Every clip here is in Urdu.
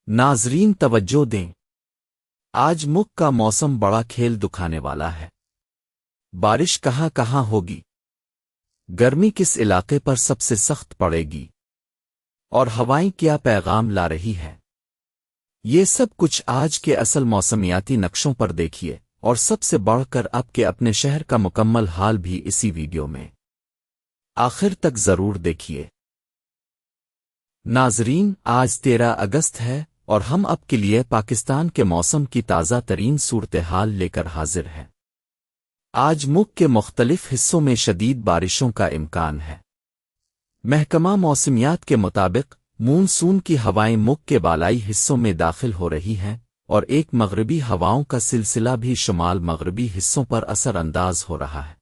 ناظرین توجہ دیں، آج مکھ کا موسم بڑا کھیل دکھانے والا ہے۔ بارش کہاں کہاں ہوگی، گرمی کس علاقے پر سب سے سخت پڑے گی، اور ہوائیں کیا پیغام لا رہی ہے، یہ سب کچھ آج کے اصل موسمیاتی نقشوں پر دیکھیے، اور سب سے بڑھ کر آپ کے اپنے شہر کا مکمل حال بھی اسی ویڈیو میں آخر تک ضرور دیکھیے۔ ناظرین، آج 13 اگست ہے اور ہم آپ کے لیے پاکستان کے موسم کی تازہ ترین صورتحال لے کر حاضر ہیں۔ آج ملک کے مختلف حصوں میں شدید بارشوں کا امکان ہے۔ محکمہ موسمیات کے مطابق مونسون کی ہوائیں ملک کے بالائی حصوں میں داخل ہو رہی ہیں، اور ایک مغربی ہواؤں کا سلسلہ بھی شمال مغربی حصوں پر اثر انداز ہو رہا ہے۔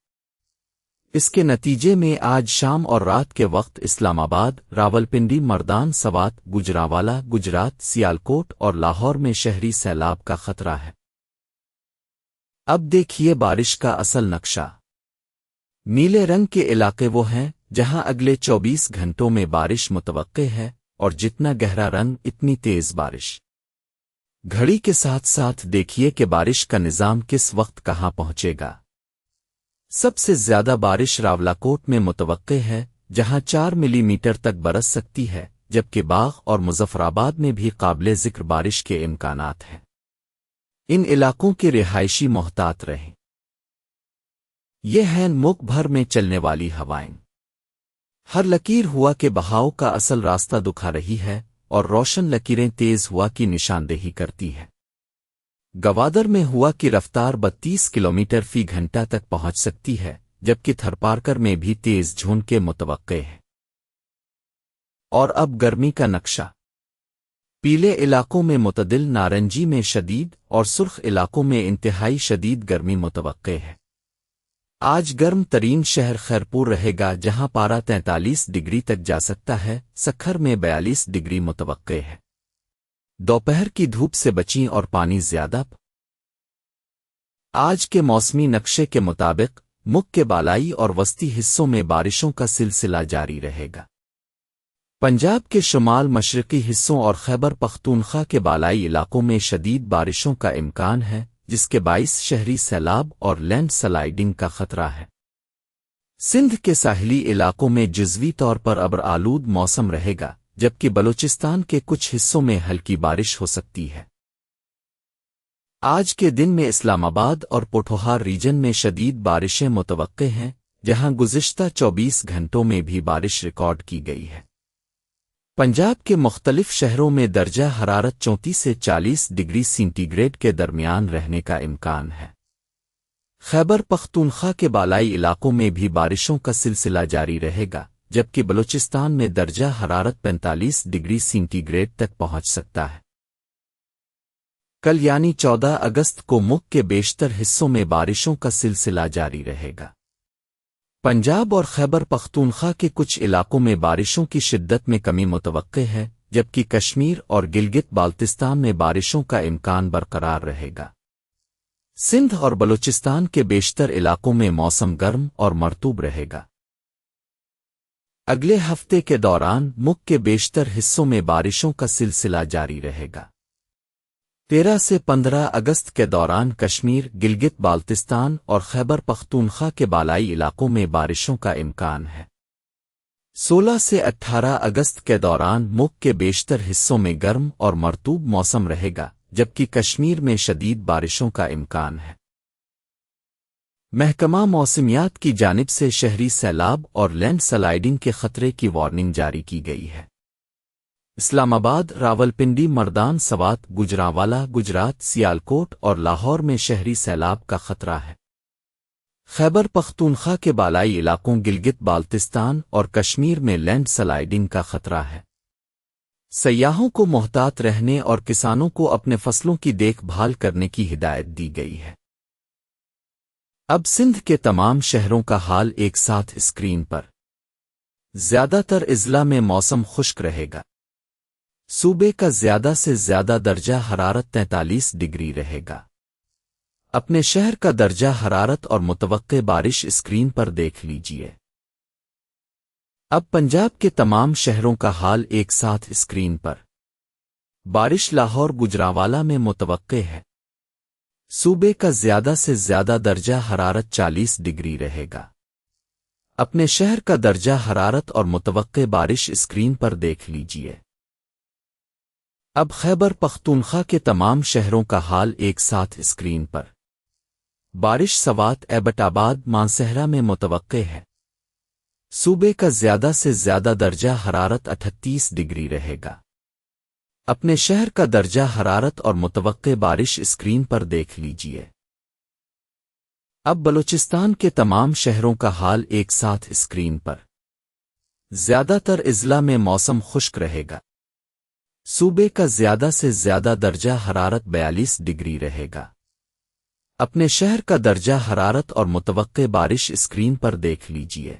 اس کے نتیجے میں آج شام اور رات کے وقت اسلام آباد، راولپنڈی، مردان، سوات، گوجرانوالہ، گجرات، سیالکوٹ اور لاہور میں شہری سیلاب کا خطرہ ہے۔ اب دیکھیے بارش کا اصل نقشہ۔ نیلے رنگ کے علاقے وہ ہیں جہاں اگلے 24 گھنٹوں میں بارش متوقع ہے، اور جتنا گہرا رنگ اتنی تیز بارش۔ گھڑی کے ساتھ ساتھ دیکھیے کہ بارش کا نظام کس وقت کہاں پہنچے گا۔ سب سے زیادہ بارش راولاکوٹ میں متوقع ہے، جہاں 4 ملی میٹر تک برس سکتی ہے، جبکہ باغ اور مظفرآباد میں بھی قابل ذکر بارش کے امکانات ہیں۔ ان علاقوں کے رہائشی محتاط رہیں۔ یہ ہیں ملک بھر میں چلنے والی ہوائیں۔ ہر لکیر ہوا کے بہاؤ کا اصل راستہ دکھا رہی ہے، اور روشن لکیریں تیز ہوا کی نشاندہی کرتی ہے۔ گوادر میں ہوا کی رفتار 32 کلومیٹر فی گھنٹہ تک پہنچ سکتی ہے، جبکہ تھرپارکر میں بھی تیز جھونکے متوقع ہے۔ اور اب گرمی کا نقشہ۔ پیلے علاقوں میں معتدل، نارنجی میں شدید، اور سرخ علاقوں میں انتہائی شدید گرمی متوقع ہے۔ آج گرم ترین شہر خیرپور رہے گا، جہاں پارہ 43 ڈگری تک جا سکتا ہے، سکھر میں 42 ڈگری متوقع ہے۔ دوپہر کی دھوپ سے بچیں اور پانی زیادہ۔ آج کے موسمی نقشے کے مطابق ملک کے بالائی اور وسطی حصوں میں بارشوں کا سلسلہ جاری رہے گا۔ پنجاب کے شمال مشرقی حصوں اور خیبر پختونخوا کے بالائی علاقوں میں شدید بارشوں کا امکان ہے، جس کے باعث شہری سیلاب اور لینڈ سلائیڈنگ کا خطرہ ہے۔ سندھ کے ساحلی علاقوں میں جزوی طور پر ابر آلود موسم رہے گا، جبکہ بلوچستان کے کچھ حصوں میں ہلکی بارش ہو سکتی ہے۔ آج کے دن میں اسلام آباد اور پوٹھوہار ریجن میں شدید بارشیں متوقع ہیں، جہاں گزشتہ 24 گھنٹوں میں بھی بارش ریکارڈ کی گئی ہے۔ پنجاب کے مختلف شہروں میں درجہ حرارت 34 سے 40 ڈگری سینٹی گریڈ کے درمیان رہنے کا امکان ہے۔ خیبر پختونخوا کے بالائی علاقوں میں بھی بارشوں کا سلسلہ جاری رہے گا، جبکہ بلوچستان میں درجہ حرارت 45 ڈگری سینٹی گریڈ تک پہنچ سکتا ہے۔ کل یعنی 14 اگست کو ملک کے بیشتر حصوں میں بارشوں کا سلسلہ جاری رہے گا۔ پنجاب اور خیبر پختونخوا کے کچھ علاقوں میں بارشوں کی شدت میں کمی متوقع ہے، جبکہ کشمیر اور گلگت بالتستان میں بارشوں کا امکان برقرار رہے گا۔ سندھ اور بلوچستان کے بیشتر علاقوں میں موسم گرم اور مرطوب رہے گا۔ اگلے ہفتے کے دوران ملک کے بیشتر حصوں میں بارشوں کا سلسلہ جاری رہے گا۔ 13 سے 15 اگست کے دوران کشمیر، گلگت بالتستان اور خیبر پختونخوا کے بالائی علاقوں میں بارشوں کا امکان ہے۔ 16 سے 18 اگست کے دوران ملک کے بیشتر حصوں میں گرم اور مرطوب موسم رہے گا، جبکہ کشمیر میں شدید بارشوں کا امکان ہے۔ محکمہ موسمیات کی جانب سے شہری سیلاب اور لینڈ سلائیڈنگ کے خطرے کی وارننگ جاری کی گئی ہے۔ اسلام آباد، راولپنڈی، مردان، سوات، گوجرانوالہ، گجرات، سیالکوٹ اور لاہور میں شہری سیلاب کا خطرہ ہے۔ خیبر پختونخوا کے بالائی علاقوں، گلگت بالتستان اور کشمیر میں لینڈ سلائیڈنگ کا خطرہ ہے۔ سیاحوں کو محتاط رہنے اور کسانوں کو اپنے فصلوں کی دیکھ بھال کرنے کی ہدایت دی گئی ہے۔ اب سندھ کے تمام شہروں کا حال ایک ساتھ اسکرین پر۔ زیادہ تر اضلاع میں موسم خشک رہے گا۔ صوبے کا زیادہ سے زیادہ درجہ حرارت 43 ڈگری رہے گا۔ اپنے شہر کا درجہ حرارت اور متوقع بارش اسکرین پر دیکھ لیجئے۔ اب پنجاب کے تمام شہروں کا حال ایک ساتھ اسکرین پر۔ بارش لاہور گجرانوالہ میں متوقع ہے۔ صوبے کا زیادہ سے زیادہ درجہ حرارت 40 ڈگری رہے گا۔ اپنے شہر کا درجہ حرارت اور متوقع بارش اسکرین پر دیکھ لیجئے۔ اب خیبر پختونخوا کے تمام شہروں کا حال ایک ساتھ اسکرین پر۔ بارش سوات ایبٹ آباد مانسہرہ میں متوقع ہے۔ صوبے کا زیادہ سے زیادہ درجہ حرارت 38 ڈگری رہے گا۔ اپنے شہر کا درجہ حرارت اور متوقع بارش اسکرین پر دیکھ لیجئے۔ اب بلوچستان کے تمام شہروں کا حال ایک ساتھ اسکرین پر۔ زیادہ تر اضلاع میں موسم خشک رہے گا۔ صوبے کا زیادہ سے زیادہ درجہ حرارت 42 ڈگری رہے گا۔ اپنے شہر کا درجہ حرارت اور متوقع بارش اسکرین پر دیکھ لیجئے۔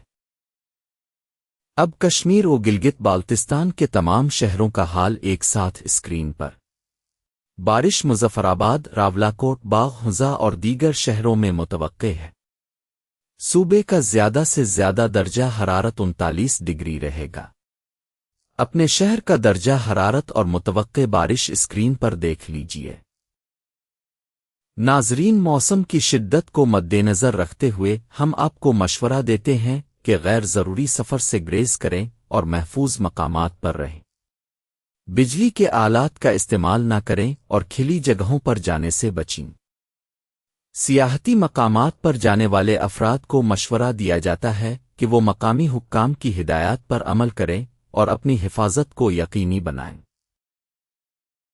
اب کشمیر و گلگت بالتستان کے تمام شہروں کا حال ایک ساتھ اسکرین پر۔ بارش مظفرآباد، راولاکوٹ، باغ ہنزا اور دیگر شہروں میں متوقع ہے۔ صوبے کا زیادہ سے زیادہ درجہ حرارت 39 ڈگری رہے گا۔ اپنے شہر کا درجہ حرارت اور متوقع بارش اسکرین پر دیکھ لیجئے۔ ناظرین، موسم کی شدت کو مد نظر رکھتے ہوئے ہم آپ کو مشورہ دیتے ہیں کہ غیر ضروری سفر سے گریز کریں اور محفوظ مقامات پر رہیں۔ بجلی کے آلات کا استعمال نہ کریں اور کھلی جگہوں پر جانے سے بچیں۔ سیاحتی مقامات پر جانے والے افراد کو مشورہ دیا جاتا ہے کہ وہ مقامی حکام کی ہدایات پر عمل کریں اور اپنی حفاظت کو یقینی بنائیں۔